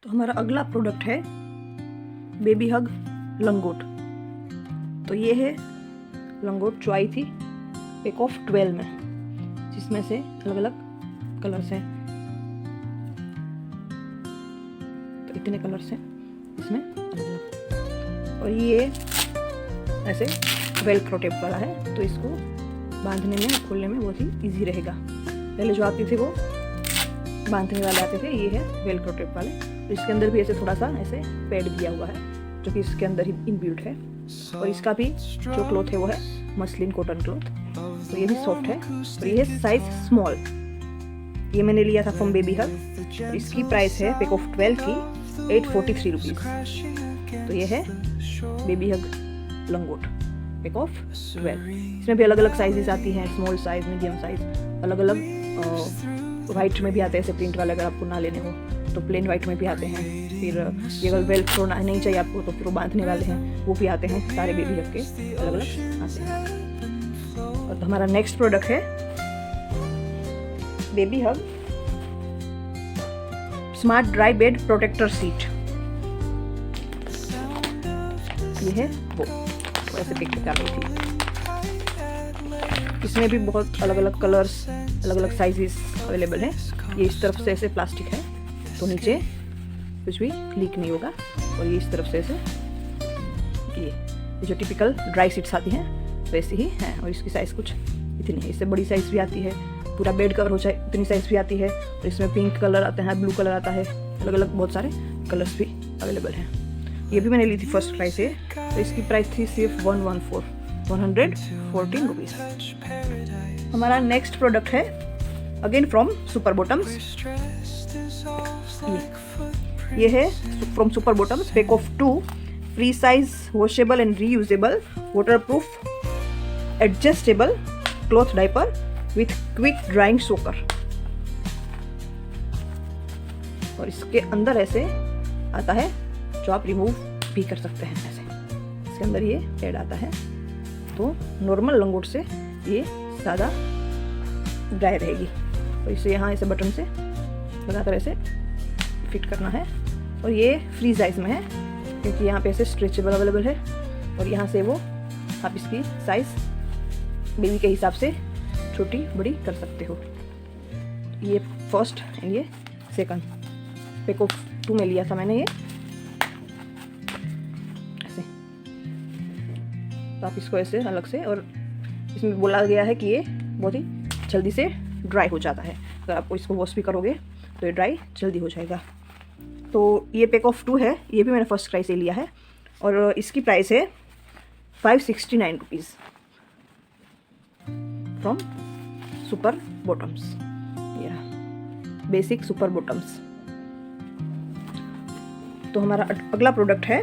तो हमारा अगला प्रोडक्ट है बेबी हग लंगोट। तो ये है लंगोट जो आई थी पैक ऑफ 12 में, जिसमें से अलग अलग कलर्स हैं। तो इतने कलर्स हैं इसमें अलग अलग, और ये ऐसे वेलक्रो टेप वाला है, तो इसको बांधने में खोलने में बहुत ही इजी रहेगा। पहले जो आती थी वो बांधने वाले आते थे, ये है वेलक्रो टेप वाले। तो इसके अंदर भी ऐसे थोड़ा सा ऐसे पैड दिया हुआ है जो कि इसके अंदर ही इनबिल्ट है, और इसका भी जो क्लॉथ है वो है मसलिन कॉटन क्लॉथ, तो ये भी सॉफ्ट है। और ये है साइज स्मॉल, ये मैंने लिया था फ्रॉम बेबी हग। तो इसकी प्राइस है पैक ऑफ 12 की 843 रुपीज़। तो ये है बेबी हग लंगोट पैक ऑफ 12। इसमें भी अलग अलग साइजेस आती हैं, स्मॉल साइज, मीडियम साइज, अलग अलग वाइट में भी आते हैं ऐसे प्रिंट वाले, अगर आपको ना लेने हो तो प्लेन वाइट में भी आते हैं। फिर ये अगर वेलक्रो नहीं चाहिए आपको तो फिर वो बांधने वाले हैं, वो भी आते हैं। सारे बेबी हग के अलग अलग आते हैं। और तो हमारा नेक्स्ट प्रोडक्ट है baby hug smart dry bed protector sheet. ये है वो ऐसे पिक कर रही थी। इसमें भी बहुत अलग अलग कलर्स, अलग अलग साइजेस अवेलेबल हैं। ये इस तरफ से ऐसे प्लास्टिक है तो नीचे कुछ भी लीक नहीं होगा, और ये इस तरफ से ऐसे ये जो टिपिकल ड्राई सीट्स आती हैं वैसी ही है। और इसकी साइज़ कुछ इतनी है, इससे बड़ी साइज़ भी आती है, पूरा बेड कवर हो जाए इतनी साइज़ भी आती है। और इसमें पिंक कलर आते हैं, ब्लू कलर आता है, अलग अलग बहुत सारे कलर्स भी अवेलेबल हैं। ये भी मैंने ली थी फर्स्ट प्राइस से, तो इसकी प्राइस थी सिर्फ 114 रुपीज़। हमारा नेक्स्ट प्रोडक्ट है अगेन फ्रॉम सुपर बॉटम्स। ये है from super bottoms pack of 2 free size washable and reusable waterproof adjustable cloth diaper with quick drawing सोकर। और इसके अंदर ऐसे आता है जो आप रिमूव भी कर सकते हैं। ऐसे इसके अंदर ये पैड आता है, तो नॉर्मल लंगोट से ये ज़्यादा ड्राई रहेगी। और इसे यहाँ ऐसे बटन से लगाकर ऐसे फिट करना है। और ये फ्री साइज में है क्योंकि यहाँ पे ऐसे स्ट्रेचेबल अवेलेबल है, और यहाँ से वो आप इसकी साइज बेबी के हिसाब से छोटी बड़ी कर सकते हो। ये फर्स्ट एंड ये सेकंड पैक ऑफ 2 में लिया था मैंने ये ऐसे। तो आप इसको ऐसे अलग से, और इसमें बोला गया है कि ये बहुत ही जल्दी से ड्राई हो जाता है, अगर आपको इसको वॉश भी करोगे तो ये ड्राई जल्दी हो जाएगा। तो ये पैक ऑफ 2 है, ये भी मैंने फर्स्ट प्राइस से लिया है, और इसकी प्राइस है 569 रुपीज़ फ्रॉम सुपर बॉटम्स। ये बेसिक सुपर बॉटम्स। तो हमारा अगला प्रोडक्ट है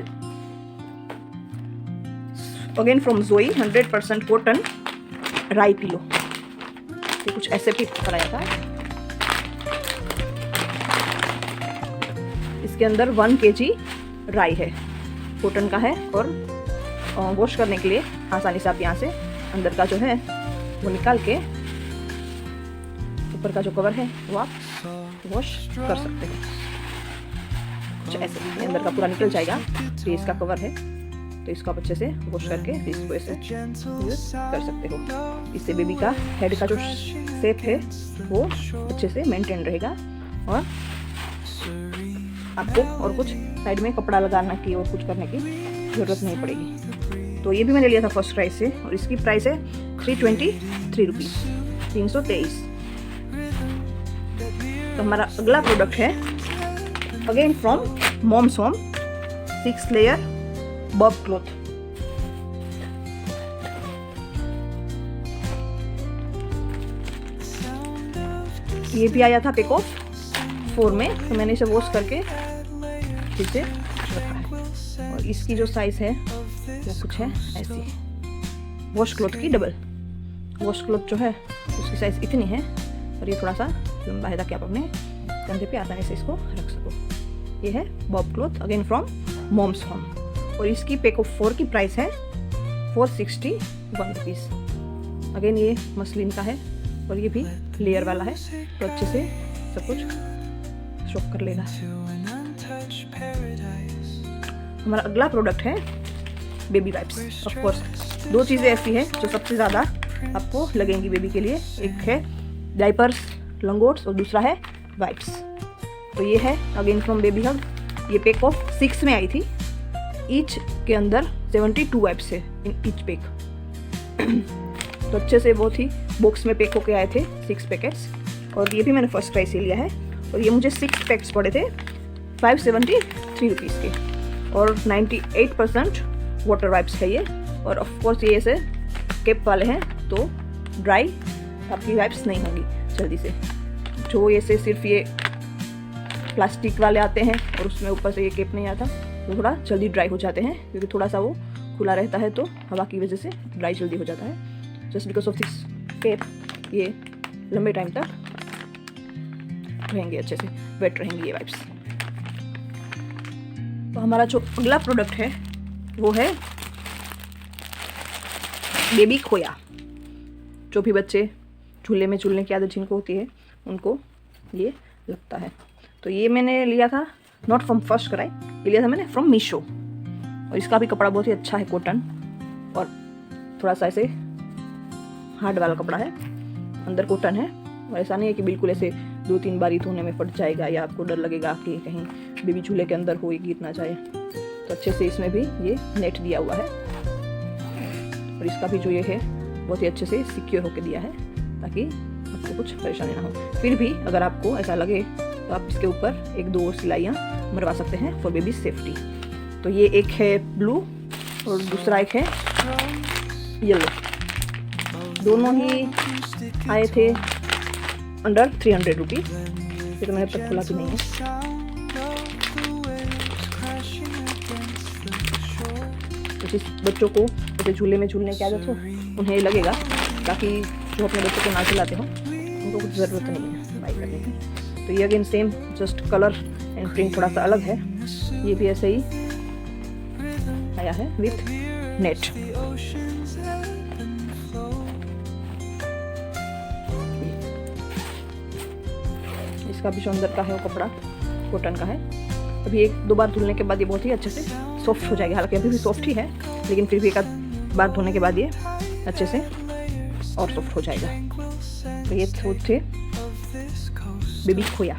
अगेन फ्रॉम जोई 100% कॉटन राई पिलो। ये कुछ ऐसे भी कराया था। इसके अंदर 1 kg राई है, कॉटन का है, और वॉश करने के लिए आसानी से आप यहाँ से अंदर का जो है वो निकाल के ऊपर का जो कवर है वो आप वॉश कर सकते हैं। कुछ ऐसे अंदर का पूरा निकल जाएगा। तो इसका कवर है, तो इसको आप अच्छे से वॉश करके इसको ऐसे यूज कर सकते हो। इससे बेबी का हेड का जो शेप है वो अच्छे से मेंटेन रहेगा, और आपको और कुछ साइड में कपड़ा लगाना की और कुछ करने की ज़रूरत नहीं पड़ेगी। तो ये भी मैंने लिया था फर्स्ट प्राइस से, और इसकी प्राइस है 323 रुपीज़, 323। तो हमारा अगला प्रोडक्ट है again from mom's home 6 layer बब क्लॉथ। ये भी आया था पैक ऑफ 4 में, तो मैंने इसे वॉश करके फिर से रखा है। और इसकी जो साइज है वो कुछ है ऐसी, वॉश क्लॉथ की डबल। वॉश क्लॉथ जो है उसकी साइज इतनी है, और ये थोड़ा सा लंबा है ताकि आप अपने कंधे पे आसानी से इसको रख सको। ये है बॉब cloth again from mom's home, और इसकी पैक ऑफ 4 की प्राइस है 461 रुपीज़। अगेन ये मसलिन का है, और ये भी लेयर वाला है, तो अच्छे से सब कुछ शॉक कर लेगा। हमारा अगला प्रोडक्ट है बेबी वाइप्स। ऑफ कोर्स 2 चीज़ें ऐसी हैं जो सबसे ज़्यादा आपको लगेंगी बेबी के लिए, एक है डायपर्स लंगोट्स और दूसरा है वाइप्स। तो ये है अगेन फ्रॉम बेबी हग, ये पैक ऑफ 6 में आई थी। ईच के अंदर 72 वाइप्स है इन ईच पैक। तो अच्छे से बहुत ही बॉक्स में पैक होके आए थे 6 पैकेट्स, और ये भी मैंने फर्स्ट प्राइस से लिया है। और ये मुझे 6 पैक्स पड़े थे 573 रुपीज़ के, और 98% वाटर वाइप्स है ये। और ऑफकोर्स ये ऐसे कैप वाले हैं तो ड्राई आपकी वाइप्स नहीं होंगी जल्दी से। जो ऐसे सिर्फ ये प्लास्टिक वाले आते हैं और उसमें ऊपर से ये कैप नहीं आता, तो थोड़ा जल्दी ड्राई हो जाते हैं, क्योंकि थोड़ा सा वो खुला रहता है तो हवा की वजह से ड्राई जल्दी हो जाता है। Just because of this cap ये लंबे टाइम तक रहेंगे, अच्छे से वेट रहेंगी ये वाइप्स। तो हमारा जो अगला प्रोडक्ट है वो है बेबी खोया। जो भी बच्चे झूले में झूलने की आदत जिनको होती है उनको ये लगता है। तो ये मैंने लिया था नॉट फ्रॉम फर्स्ट क्राई, ये लिया था मैंने फ्रॉम मीशो। और इसका भी कपड़ा बहुत ही अच्छा है, कॉटन, और थोड़ा सा ऐसे हार्ड वाला कपड़ा है, अंदर कॉटन है। और ऐसा नहीं है कि बिल्कुल ऐसे 2-3 बारी धोने में फट जाएगा या आपको डर लगेगा कि कहीं बेबी झूले के अंदर हो, ये गिर ना जाए। तो अच्छे से इसमें भी ये नेट दिया हुआ है, और इसका भी जो ये है बहुत ही अच्छे से सिक्योर होकर दिया है ताकि आपको कुछ परेशानी ना हो। फिर भी अगर आपको ऐसा लगे तो आप इसके ऊपर 1-2 और सिलाइयाँ मरवा सकते हैं फॉर बेबी सेफ्टी। तो ये एक है ब्लू और दूसरा एक है येलो। दोनों ही आए थे अंडर 300 रुपीज़। ये तो मैंने अब तक खोला भी नहीं है। तो जिस बच्चों को जैसे झूले में झूलने की आदत हो उन्हें लगेगा, ताकि जो अपने बच्चों को ना चलाते हो उनको कुछ ज़रूरत नहीं है बाई करने की। तो ये again same, just colour and print थोड़ा सा अलग है। ये भी ऐसे ही आया है विथ नेट। इसका भी जो अंदर का है वो कपड़ा कॉटन का है। अभी 1-2 बार धुलने के बाद ये बहुत ही अच्छे से सॉफ्ट हो जाएगा। हालांकि अभी भी सॉफ्ट ही है, लेकिन फिर भी 1 बार धोने के बाद ये अच्छे से और सॉफ्ट हो जाएगा। तो ये थे बेबी खोया।